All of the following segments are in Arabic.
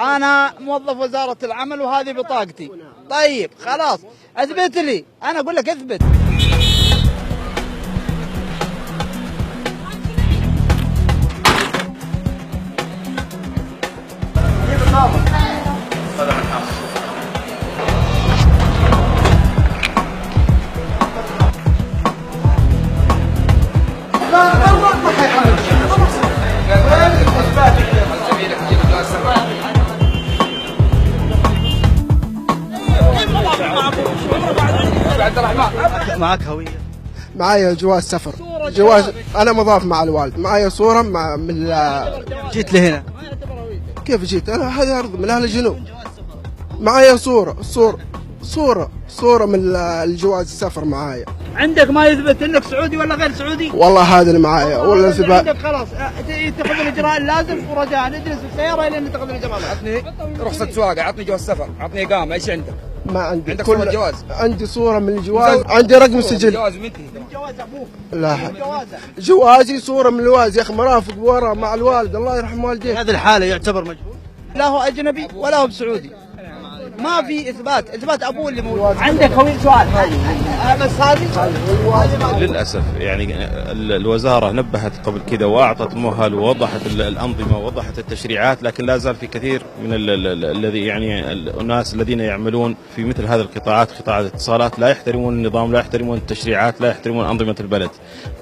أنا موظف وزارة العمل وهذه بطاقتي. طيب خلاص اثبت لي، أنا أقول لك اثبت. معك هوية؟ معايا جواز سفر، جواز أنا مضاف مع الوالد، معايا صورة من جيت لهنا كيف جيت؟ أنا هذه أرض من أهل الجنوب. معايا صورة من الجواز السفر معايا. عندك ما يثبت انك سعودي ولا غير سعودي؟ والله هذا اللي معايا ولا عندك خلاص تاخذ الاجراء اللازم ورجاء ندرس السياره لين تاخذ الاجراء. عطني رخصة سواقة، عطني جواز سفر، عطني إقامة، ايش عندك؟ ما عندي. عندك صورة جواز؟ عندي صورة من الجواز، عندي رقم سجل. جواز منتهي. جواز ابوك. لا جوازي صورة من الوالد يا اخي، مرافق ورا مع الوالد الله يرحم والديه. هذه الحالة يعتبر مجهول؟ لا هو اجنبي ولا هو بسعودي. ما في اثبات ابوه اللي موجود. عندك هوية سؤال بس هذه للاسف يعني الوزاره نبهت قبل كذا واعطت مهل ووضحت الانظمه ووضحت التشريعات، لكن لا زال في كثير من الذي يعني الناس الذين يعملون في مثل هذه القطاعات، قطاع الاتصالات، لا يحترمون النظام، لا يحترمون التشريعات، لا يحترمون انظمه البلد،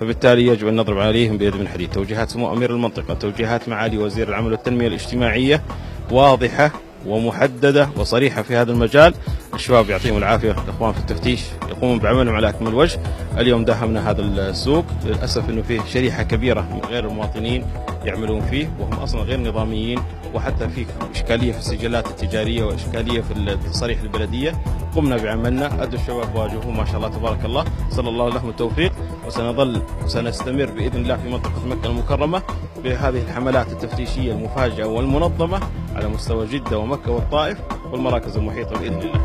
فبالتالي يجب ان نضرب عليهم بيد من حديد. توجيهات سمو امير المنطقه، توجيهات معالي وزير العمل والتنميه الاجتماعيه واضحه ومحددة وصريحة في هذا المجال. الشباب يعطيهم العافية، الإخوان في التفتيش يقومون بعملهم على أكمل وجه. اليوم داهمنا هذا السوق، للأسف أنه فيه شريحة كبيرة من غير المواطنين يعملون فيه وهم أصلا غير نظاميين، وحتى فيه إشكالية في السجلات التجارية وإشكالية في التصاريح البلدية. قمنا بعملنا، أدوا الشباب واجهوه ما شاء الله تبارك الله، صلى الله لهم التوفيق. وسنستمر بإذن الله في منطقة مكة المكرمة بهذه الحملات التفتيشية المفاجئة والمنظمة على مستوى جدة ومكة والطائف والمراكز المحيطة بإذن الله.